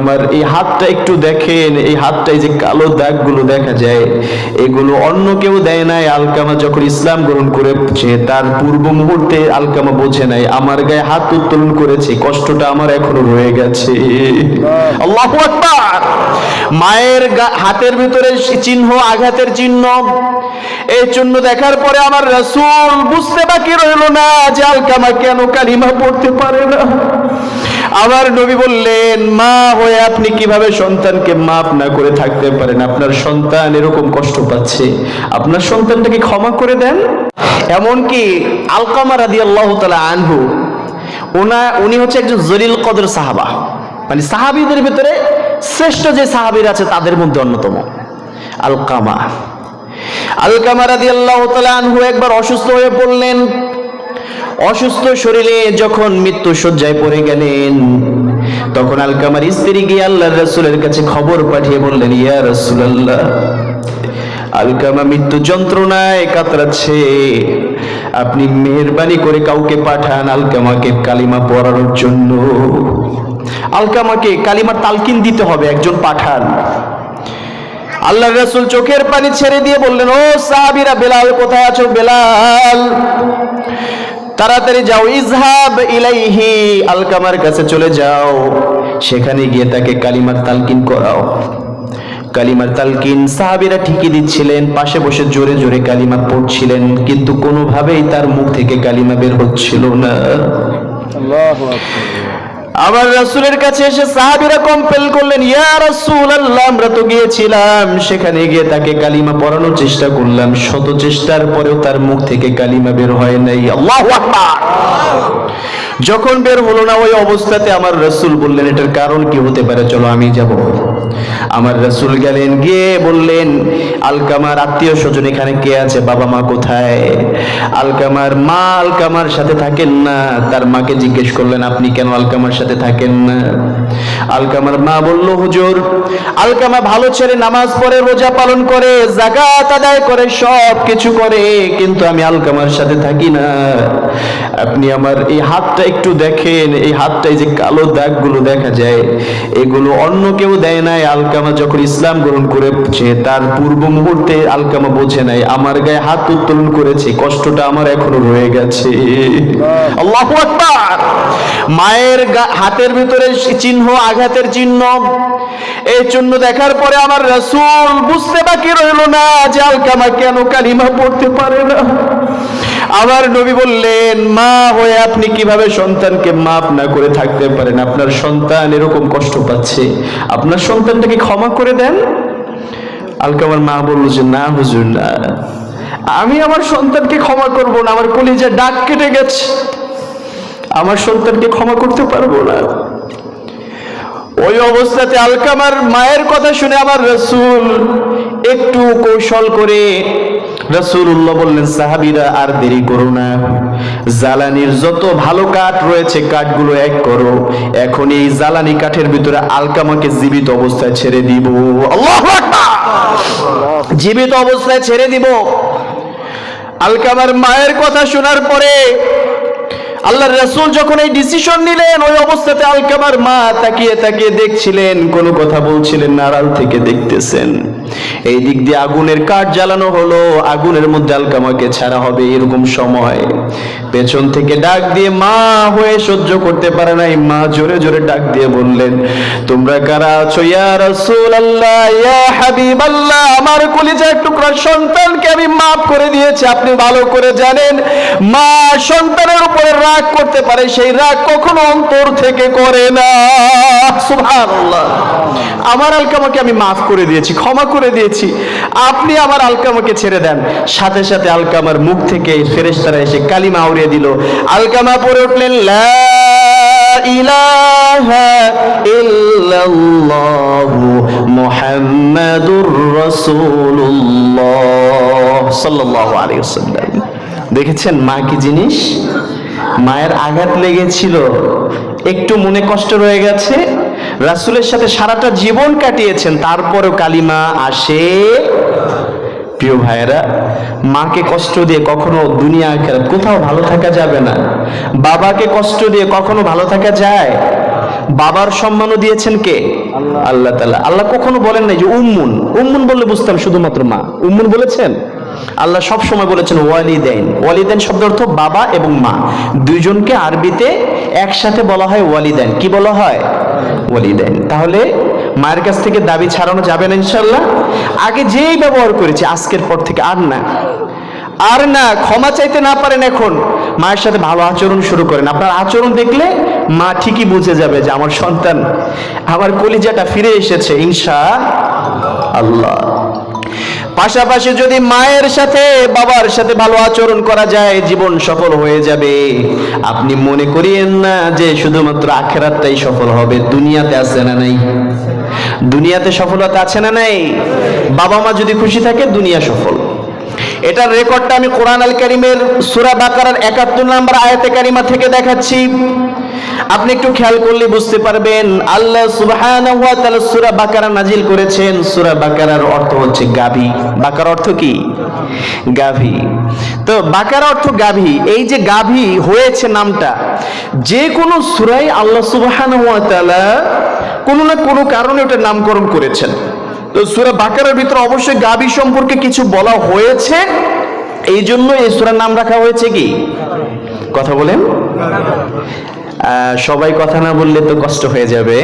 আমার এই হাতটা একটু দেখেন, এই হাতটায় যে কালো দাগগুলো দেখা যায়, এগুলো অন্য কেউ দেয় নাই। আলকামা যখন ইসলাম গ্রহণ করেছে তার পূর্ব মুহূর্তে আলকামা বোঝে নাই আমার গায়ে হাত উত্তোলন করেছে, কষ্টটা আমার এখনো রয়ে গেছে। আল্লাহু আকবার। মায়ের হাতের ভিতরে চিহ্ন, আঘাতের চিহ্ন, এই চিহ্ন দেখার পরে আমার রাসূল বুঝতে বাকি রইল না যে আলকামা কেন কালিমা পড়তে পারে না। আমার নবী বললেন, মা হয়ে আপনি কিভাবে সন্তানকে মাফ না করে থাকতে পারেন? আপনার সন্তান এরকম কষ্ট পাচ্ছে, আপনার সন্তানটাকে ক্ষমা করে দেন। এমনকি আলকামা রাদিয়াল্লাহু তাআলা আনহু, উনি হচ্ছে একজন জলিল কদর সাহাবা, মানে সাহাবীদের ভিতরে শ্রেষ্ঠ যে সাহাবীরা আছে তাদের মধ্যে অন্যতম আলকামা রাদিয়াল্লাহু তাআলা আনহু একবার অসুস্থ হয়ে পড়লেন। অসুস্থ শরীরে যখন মৃত্যু শয্যায় পড়ে গেলেন, তখন আলকামার স্ত্রী গিয়ে আল্লাহর রাসূলের কাছে খবর পাঠিয়ে বললেন, ইয়া রাসূলুল্লাহ, আলকামা মৃত্যু যন্ত্রণায় কাতরাচ্ছে, আপনি মেহেরবানি করে কাউকে পাঠান আলকামাকে কালিমা পড়ানোর জন্য। আলকামাকে কালিমার তালকিন দিতে হবে, একজন পাঠান। আল্লাহর রাসূল চোখের পানি ছেড়ে দিয়ে বললেন, ও সাহাবীরা, বেলাল কোথায় আছো? বেলাল, তাড়াতাড়ি যাও, ইজহাব ইলাইহি, আলকামার কাছে চলে যাও, সেখানে গিয়ে তাকে কালিমার তালকিন করাও। কালিমার তালকিন সাহাবীরা ঠিকই দিচ্ছিলেন, পাশে বসে জোরে জোরে কালিমা পড়ছিলেন, কিন্তু কোনোভাবেই তার মুখ থেকে কালিমা বের হচ্ছিল না। আল্লাহু আকবার। আবার রাসূলের কাছে এসে সাহাবীরা কম্পেল করলেন, ইয়া রাসূলুল্লাহ, আমরা তো গিয়েছিলাম, সেখানে গিয়ে তাকে কালিমা পড়ানোর চেষ্টা করলাম, শত চেষ্টার পরেও তার মুখ থেকে কালিমা বের হয় নাই। আল্লাহু আকবার। যখন বের হলো না, ওই অবস্থাতে আমার রাসূল বললেন, এটার কারণ কি হতে পারে, চলো আমি যাব। আমার রাসূল গেলেন, গিয়ে বললেন, আলকামার আত্মীয় স্বজন এখানে কে আছে? বাবা মা কোথায়? আলকামার মা আলকামার সাথে থাকেন না। তার মাকে জিজ্ঞেস করলেন, আপনি কেন আলকামার সাথে থাকেন না? আলকামার মা বলল, হুজুর, আলকামা ভালো ছেলে, নামাজ পড়ে, রোজা পালন করে, যাকাত আদায় করে, সব কিছু করে, কিন্তু আমি আলকামার সাথে থাকি না। আপনি আমার এই হাতটা একটু দেখেন, এই হাতটায় যে কালো দাগগুলো দেখা যায়, এগুলো অন্য কেউ দেয় নাই। আলকামা যখন ইসলাম গ্রহণ করেছে তার পূর্ব মুহূর্তে আলকামা বোঝে নাই আমার গায়ে হাত উত্তোলন করেছে, কষ্টটা আমার এখনো রয়ে গেছে। আল্লাহু আকবার। মায়ের হাতের ভিতরে চিহ্ন, আঘাতের চিহ্ন, এই চিহ্ন দেখার পরে আমার রাসূল বুঝতে বাকি রইল না যে আলকামা কেন কালিমা পড়তে পারে না। আমার নবী বললেন, মা হয়ে আপনি কিভাবে সন্তানকে মাফ না করে থাকতে পারেন? আপনার সন্তান এরকম কষ্ট পাচ্ছে, আপনার সন্তানটাকে ক্ষমা করে দেন। আলকামার মা বলল যে, না হুজুর, না, আমি আমার সন্তানকে ক্ষমা করব না, আমার কলিজা ডাক কেটে গেছে, আমার সন্তানকে ক্ষমা করতে পারবো না। ওই অবস্থাতে আলকামার মায়ের কথা শুনে আমার রাসূল একটু কৌশল করে রাসূলুল্লাহ বললেন, সাহাবীরা আর দেরি করো না, জ্বালানির যত ভালো কাঠ রয়েছে কাঠগুলো এক করো, এখন এই জ্বালানি কাঠের ভিতরে আলকামাকে জীবিত অবস্থায় ছেড়ে দিব। আল্লাহু আকবার। জীবিত অবস্থায় ছেড়ে দিব। আলকামার মায়ের কথা শোনার পরে আল্লাহর রাসূল যখন এই ডিসিশন নিলেন, ওই অবস্থাতে আলকামার মা তাকিয়ে তাকিয়ে দেখছিলেন, কোনো কথা বলছিলেন না, আড়াল থেকে দেখতেছেন। এই দিক দিয়ে আগুনের কাঠ জ্বালানো হলো, আগুনের মধ্যে আলকামাকে ছাড়া হবে, এরকম সময় পেছন থেকে ডাক দিয়ে, মা হয়ে সহ্য করতে পারে নাই, মা জোরে জোরে ডাক দিয়ে বললেন, তোমরা কারা আছো? ইয়া রাসূলুল্লাহ, ইয়া হাবিবাল্লাহ, আমার কলিজার টুকরা সন্তানকে আমি মাফ করে দিয়েছি। আপনি ভালো করে জানেন, মা সন্তানের উপরে রাগ করতে পারে, সেই রাগ কখনো অন্তর থেকে করে না। সুবহানাল্লাহ। আমার আলকামাকে আমি মাফ করে দিয়েছি, ক্ষমা করে দিয়েছি, আপনি আমার আলকামাকে ছেড়ে দেন। সাথে সাথে আলকামার মুখ থেকে ফেরেশতারা এসে কালিমা উড়িয়ে দিল। আলকামা পড়ে উঠলেন, লা ইলাহা ইল্লাল্লাহু মুহাম্মাদুর রাসূলুল্লাহ সাল্লাল্লাহু আলাইহি ওয়াসাল্লাম। দেখেছেন মা কি জিনিস? মায়ের আঘাত লেগেছিল, একটু মনে কষ্ট রয়ে গেছে, রাসূলের সাথে সারাটা জীবন কাটিয়েছেন, তারপরেও কালিমা আসে। প্রিয় ভাইয়েরা, মাকে কষ্ট দিয়ে কখনো দুনিয়া আখিরাত কোথাও ভালো থাকা যাবে না। বাবাকে কষ্ট দিয়ে কখনো ভালো থাকা যায়? বাবার সম্মানও দিয়েছেন কে? আল্লাহ তাআলা। আল্লাহ কখনো বলেন নাই যে উম্মুন। উম্মুন বললে বুঝতাম শুধুমাত্র মা। উম্মুন বলেছেন? আল্লাহ সব সময় বলেছেন ওয়ালিদাইন। ওয়ালিদাইন শব্দ অর্থ বাবা এবং মা, দুইজনকে আরবিতে একসাথে বলা হয় ওয়ালিদাইন। কি বলা হয়? ওয়ালিদাইন। তাহলে মায়ের কাছ থেকে দাবি ছাড়ানো যাবে না ইনশাআল্লাহ। আগে যেই ব্যবহার করেছে আজকের পর থেকে আর না, আর না। ক্ষমা চাইতে না পারেন এখন, মায়ের সাথে ভালো আচরণ শুরু করেন। আপনার আচরণ দেখলে মা ঠিকই বুঝে যাবে যে আমার সন্তান, আমার কলিজাটা ফিরে এসেছে ইনশাআল্লাহ। পাশাপাশি যদি মায়ের সাথে বাবার সাথে ভালো আচরণ করা যায় জীবন সফল হয়ে যাবে। আপনি মনে করিয়েন না যে শুধুমাত্র আখিরাতটাই সফল হবে, দুনিয়াতে আছে না নাই? দুনিয়াতে সফলতা আছে না নাই? বাবা মা যদি খুশি থাকে দুনিয়া সফল। এটার রেকর্ডটা আমি কোরআন আল কারীমের সূরা বাকারার ৭১ নম্বর আয়াতে কারিমা থেকে দেখাচ্ছি। আপনি একটু খেয়াল করলে বুঝতে পারবেন। আল্লাহ সুবহানাহু ওয়া তাআলা সূরা বাকারা নাজিল করেছেন। সূরা বাকারার অর্থ হচ্ছে গাভী। বাকার অর্থ কি? গাভী। তো বাকার অর্থ গাভী। এই যে গাভী হয়েছে নামটা, যে কোনো সূরায় আল্লাহ সুবহানাহু ওয়া তাআলা কোনো না কোনো কারণে ওটার নামকরণ করেছেন। তো সূরা বাকারার ভিতরে অবশ্যই গাভী সম্পর্কে কিছু বলা হয়েছে, এই জন্য এই সূরার নাম রাখা হয়েছে কি? কথা বলেন। সবাই কথা না বললে তো কষ্ট হয়ে যাবে।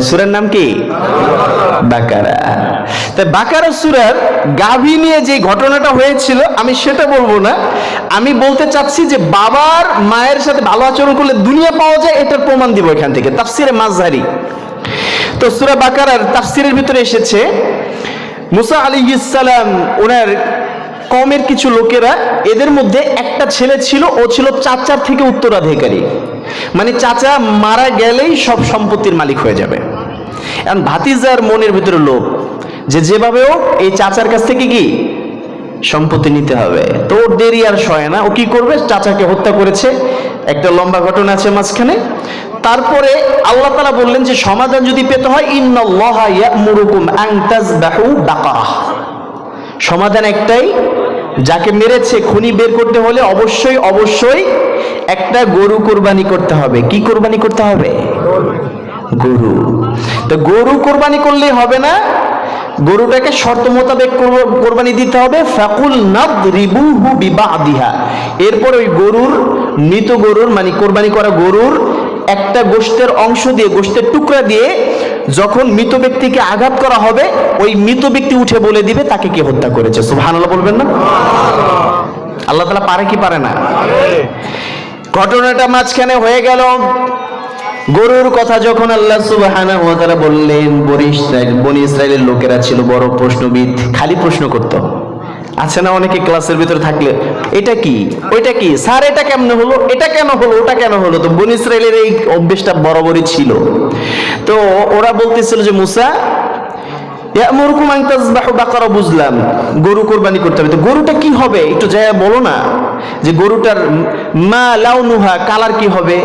সূরার নাম কি? বাকারা। তাই বাকারা সূরার গাভী নিয়ে যে ঘটনাটা হয়েছিল আমি সেটা বলবো না। আমি বলতে চাচ্ছি যে বাবার মায়ের সাথে ভালো আচরণ করলে দুনিয়া পাওয়া যায়, এটার প্রমাণ দিব এখান থেকে। তাফসিরে মাযহারি। তো সূরা বাকারার তাফসিরের ভিতরে এসেছে মুসা আলাইহিস সালাম ওনার কওমের কিছু লোকেরা, এদের মধ্যে একটা ছেলে ছিল, ও ছিল চাচার থেকে উত্তরাধিকারী। মানে চাচা মারা গেলেই সব সম্পত্তির মালিক হয়ে যাবে। এখন ভাতিজার মনের ভিতরে লোভ যে যেভাবে হোক এই চাচার কাছ থেকে কি সম্পত্তি নিতে হবে। তো ওর দেরি আর সয় না, ও কি করবে? চাচাকে হত্যা করেছে। একটা লম্বা ঘটনা আছে মাঝখানে। তারপরে আল্লাহ তাআলা বললেন যে সমাধান যদি পেতে হয় ইন্নাল্লাহা ইয়া'মুরুকুম আন তাযবাহু বাকারা। সমাধান একটাই, যাকে মেরেছে খুনি বের করতে হলে অবশ্যই অবশ্যই একটা গরু কোরবানি করতে হবে। কি কোরবানি করতে হবে? গরু। তো গরু কোরবানি করলেই হবে না, গরুটাকে শর্ত মোতাবেক কোরবানি দিতে হবে। ফাকুল নাদরিবুহু বিবাদিহা। এরপর ওই গরুর, মৃত গরুর মানে কোরবানি করা গরুর একটা গোশতের অংশ দিয়ে, গোশতের টুকরা দিয়ে যখন মৃত ব্যক্তিকে আঘাত করা হবে, ওই মৃত ব্যক্তি উঠে বলে দিবে তাকে কে হত্যা করেছে। সুবহানাল্লাহ বলবেন না? আল্লাহ তাআলা পারে কি পারে না? ঘটনাটা মাঝখানে হয়ে গেল। গরুর কথা যখন আল্লাহ সুবহানাহু ওয়া তাআলা বললেন, বনি ইসরাইলের লোকেরা ছিল বড় প্রশ্নবিদ, খালি প্রশ্ন করত। আছে না অনেকে ক্লাসের ভিতরে থাকলে, এটা কি, ওইটা কি, স্যার এটা কেমনে হলো, এটা কেন হলো, ওটা কেন হলো। তো বনি ইসরাইলের এই অভ্যেসটা বরাবরই ছিল। তো ওরা বলতেছিল যে মুসা ইয়া'মুরুকুম আন তাযবাহু বাকারা, বুঝলাম গরু কোরবানি করতে হবে। তো গরুটা কি হবে একটু যায় বলো না, যে গরুটার মা লাউনুহা, কালার কি হবে,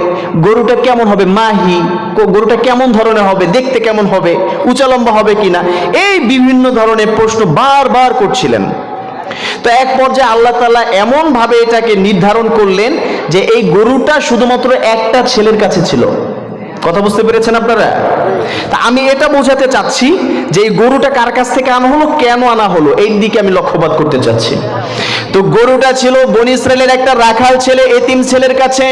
গরুটা কেমন হবে, মাহি, গরুটা কেমন ধরনের হবে, দেখতে কেমন হবে, উঁচা লম্বা হবে কিনা, এই বিভিন্ন ধরনের প্রশ্ন বারবার করছিলেন। তো এক পর্যায়ে আল্লাহ তাআলা এমন ভাবে এটাকে নির্ধারণ করলেন যে এই গরুটা শুধুমাত্র একটা ছেলের কাছে ছিল। কথা বুঝতে পেরেছেন আপনারা? তা আমি এটা বোঝাতে চাচ্ছি যে এই গরুটা কার কাছ থেকে আনা হলো, কেন আনা হলো, এই দিকে আমি লক্ষ্যপাত করতে চাচ্ছি। তো গরুটা ছিল বনি ইসরাইলের একটা রাখাল ছেলে, এতিম ছেলের কাছে।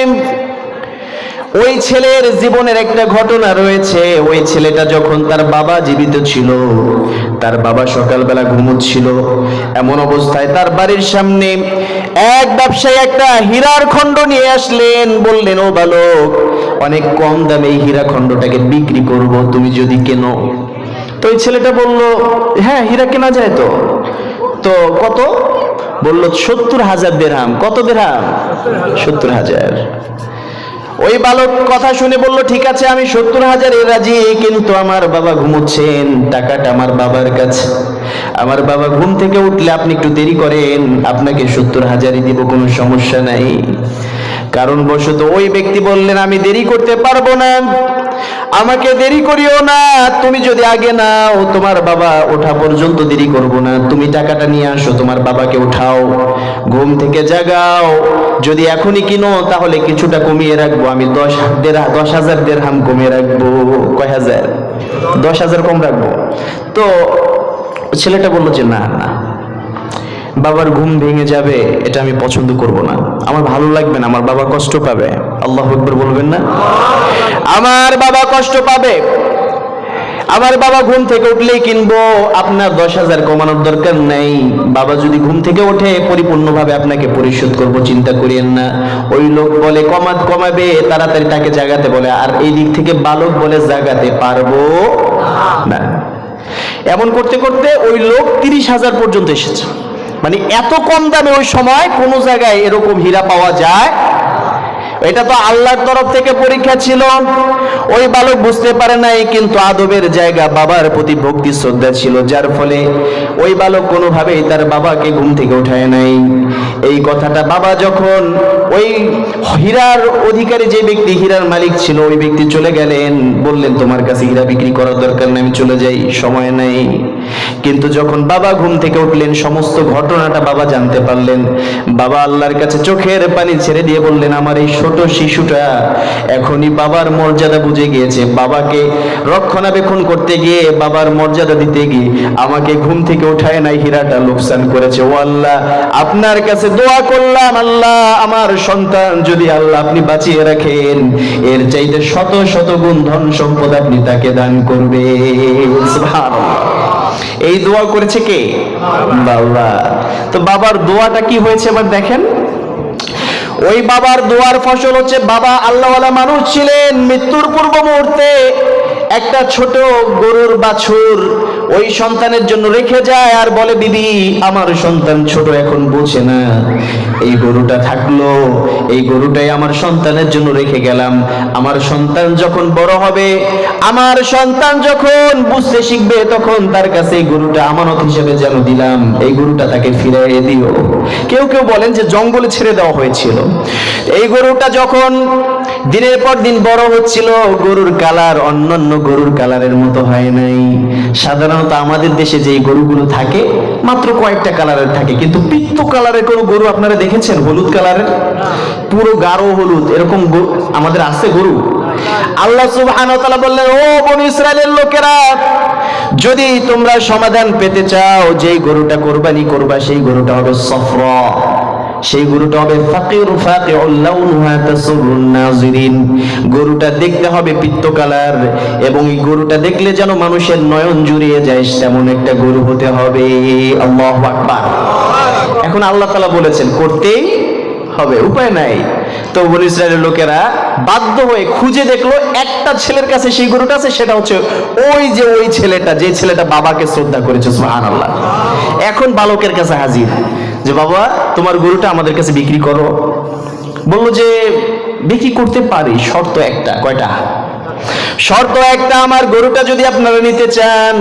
ওই ছেলের জীবনের একটা ঘটনা রয়েছে। ওই ছেলেটা যখন তার বাবা জীবিত ছিল, তার বাবা সকালবেলা ঘুমোচ্ছিল, এমন অবস্থায় তার বাড়ির সামনে এক ব্যবসায়ী একটা হীরার খণ্ড নিয়ে আসলেন। বললেন, ও বালক, অনেক কম দামে এই হীরা খণ্ডটাকে বিক্রি করব, তুমি যদি কেনো। তো ওই ছেলেটা বলল, হ্যাঁ হীরা কেনা যায়। তো তো কত? বলল ৭০,০০০ দিরহাম। কত দিরহাম? ৭০,০০০। ওই বালক কথা শুনে বলল, ঠিক আছে আমি ৭০,০০০ রাজি, কিন্তু আমার বাবা ঘুমোচ্ছেন, টাকাটা আমার বাবার কাছে। আমার বাবা ঘুম থেকে উঠলে আপনি একটু দেরি করেন, আপনাকে ৭০,০০০ দিব, কোনো সমস্যা নাই। কারণ বশত ওই ব্যক্তি বললেন, আমি দেরি করতে পারবো না, আমাকে দেরি করিও না, তুমি যদি আগে নাও তোমার বাবা ওঠা পর্যন্ত দেরি করব না, তুমি টাকাটা নিয়ে আসো, তোমার বাবাকে উঠাও, ঘুম থেকে জাগাও, যদি এখনই কিনো তাহলে কিছুটা কমিয়ে রাখবো, আমি 10,000 দিরহাম কমিয়ে রাখবো। কয় হাজার? 10,000 কম রাখবো। তো ছেলেটা বললো যে না না, বাবার ঘুম ভেঙে যাবে, এটা আমি পছন্দ করব না, আমার ভালো লাগবে না, আমার বাবা কষ্ট পাবে। আল্লাহু আকবার বলবেন না? আমার বাবা কষ্ট পাবে, আমার বাবা ঘুম থেকে উঠলেই কিনবো, আপনার 10,000 কমানোর দরকার নাই, বাবা যদি ঘুম থেকে ওঠে পরিপূর্ণভাবে আপনাকে পরিশোধ করব, চিন্তা করিয়েন না। ওই লোক বলে কমাবে, তাড়াতাড়ি তাকে জাগাতে বলে, আর এই দিক থেকে বালক বলে জাগাতে পারবো না। এমন করতে করতে ওই লোক 30,000 পর্যন্ত এসেছে। মানে এত কম দামে ওই সময় কোন জায়গায় এরকম হীরা পাওয়া যায়? এটা তো আল্লাহর তরফ থেকে পরীক্ষা ছিল। ওই বালক বুঝতে পারে নাই, কিন্তু আদবের জায়গা বাবার প্রতি ভক্তি শ্রদ্ধা ছিল, যার ফলে ওই বালক কোনোভাবেই তার বাবাকে ঘুম থেকে উঠায় নাই। এই কথাটা বাবা যখন ওই হীরার অধিকারী যে ব্যক্তি, হীরার মালিক ছিল, ওই ব্যক্তি চলে গেলেন, বললেন তোমার কাছে হীরা বিক্রি করার দরকার নেই, আমি চলে যাই, সময় নেই। কিন্তু যখন বাবা ঘুম থেকে উঠলেন, সমস্ত ঘটনাটা বাবা জানতে পারলেন। বাবা আল্লাহর কাছে চোখের পানি ছেড়ে দিয়ে বললেন, আমার এই ছোট শিশুটা এখনই বাবার মর্যাদা বুঝে গিয়েছে, বাবাকে রক্ষণাবেক্ষণ করতে গিয়ে, বাবার মর্যাদা দিতে গিয়ে আমাকে ঘুম থেকে উঠায় নাই, হীরাটা লোকসান করেছে। ও আল্লাহ, আপনার কাছে দোয়া করলাম, আল্লাহ আমার সন্তান যদি আল্লাহ আপনি বাঁচিয়ে রাখেন, এর চাইতে শত শত গুণ ধন সম্পদ আপনি তাকে দান করবেন। সুবহানাল্লাহ। এই দোয়া করেছে কে? বাবা। তো বাবার দোয়াটা কি হয়েছে এবার দেখেন। ওই বাবার দোয়ার ফসল হচ্ছে, বাবা আল্লাহওয়ালা মানুষ ছিলেন, মৃত্যুর পূর্ব মুহূর্তে একটা ছোট গরুর বাছুর ওই সন্তানের জন্য রেখে যায়, আর বলে বিবি আমার সন্তান ছোট, এখন বোঝে না, এই গরুটা থাকলো, এই গরুটাই আমার সন্তানের জন্য রেখে গেলাম, আমার সন্তান যখন বড় হবে, আমার সন্তান যখন বুঝতে শিখবে, তখন তার কাছে এই গরুটা আমানত হিসেবে যেন দিলাম, এই গরুটা তাকে ফিরিয়ে দিও। কেউ কেউ বলেন যে জঙ্গলে ছেড়ে দেওয়া হয়েছিল। এই গরুটা যখন দিনের পর দিন বড় হচ্ছিল, গরুর কালার অন্যান্য গরুর কালারের মতো হয় নাই। সাধারণত আমাদের দেশে যে গরুগুলো থাকে মাত্র কয়েকটা কালারের থাকে, কিন্তু পিত্ত কালারের কোনো গরু আপনারা দেখেছেন? হলুদ কালারের, পুরো গাঢ় হলুদ, এরকম আমাদের আছে গরু? আল্লাহ সুবহানাহু ওয়া তাআলা বললেন, ও বনী ইসরাইলের লোকেরা, যদি তোমরা সমাধান পেতে চাও, যেই গরুটা কোরবানি করবা সেই গরুটা হবে সফরা, সেই গরুটা হবে ফাকির ফাকিউল লাউনুহা তাসুরুন নাজিরিন, গরুটা দেখতে হবে পিত্ত কালার, এবং এই গরুটা দেখলে যেন মানুষের নয়ন জুড়িয়ে যায়, তেমন একটা গরু হতে হবে। আল্লাহু আকবার। এখন আল্লাহ তাআলা বলেছেন করতেই হবে, উপায় নাই। তো বনী ইসরাইলের লোকেরা বাধ্য হয়ে খুঁজে দেখলো, একটা ছেলের কাছে সেই গরুটা আছে, সেটা হচ্ছে ওই যে ওই ছেলেটা, যে ছেলেটা বাবাকে শ্রদ্ধা করেছে। সুবহানাল্লাহ। এখন বালকের কাছে হাজির, যে বাবা তোমার গরুটা আমাদের কাছে বিক্রি করো। বললো যে বিক্রি করতে পারি, শর্ত একটা। কয়টা? শর্ত একটা, আমার গরুটা যদি আপনারা নিতে চান,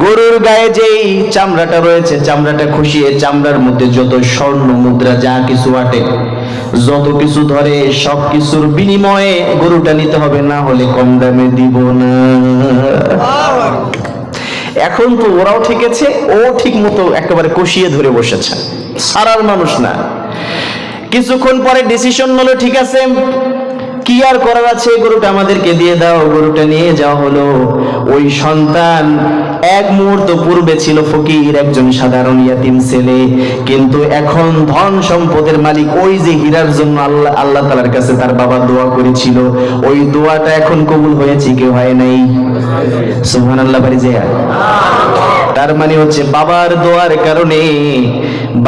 গরুর গায়ে যেই চামড়াটা রয়েছে, চামড়াটা খুশিয়ে চামড়ার মধ্যে যত স্বর্ণ মুদ্রা যা কিছু আটে, যত কিছু ধরে, সব কিছুর বিনিময়ে গরুটা নিতে হবে, না হলে কম দামে দিব না। এখন তো ওরাও ঠিক আছে, ও ঠিক মতো একেবারে কষিয়ে ধরে বসেছে, সারার মানুষ না। কিছুক্ষণ পরে ডিসিশন হলো, ঠিক আছে কি আর করার আছে, গরুটা আমাদেরকে দিয়ে দাও। গরুটা নিয়ে যাওয়া হলো। ওই সন্তান এক মুহূর্ত পূর্বে ছিল ফকির, একজন সাধারণ ইয়াতিম ছেলে, কিন্তু এখন ধন সম্পদের মালিক। ওই যে হীরার জন্য আল্লাহ তাআলার কাছে তার বাবা দোয়া করেছিল, ওই দোয়াটা এখন কবুল হয়েছে কি হয় নাই? সুবহানাল্লাহ। বাড়ি যায়। তার মানে হচ্ছে বাবার দোয়ার কারণে,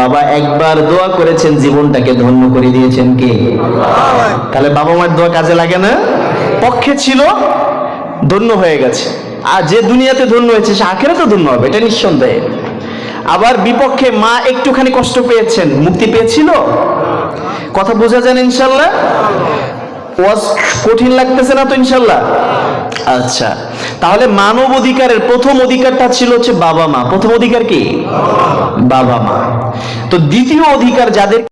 বাবা একবার দোয়া করেছেন, জীবনটাকে ধন্য করে দিয়েছেন কে? তাহলে বাবা মার দোয়া কাজে লাগে না? পক্ষে ছিল, ধন্য হয়ে গেছে। আর যে দুনিয়াতে ধন্য হয়েছে সে আখিরাতে ধন্য হবে, এটা নিঃসন্দেহে। আবার বিপক্ষে মা একটুখানি কষ্ট পেয়েছেন, মুক্তি পেয়েছিল? কথা বোঝা যায় ইনশাআল্লাহ? ওয়াজ কঠিন লাগতেছে না তো ইনশাআল্লাহ? আচ্ছা, তাহলে মানব অধিকারের প্রথম অধিকারটা ছিল হচ্ছে বাবা মা। প্রথম অধিকার কি? বাবা মা। তো দ্বিতীয় অধিকার যাদের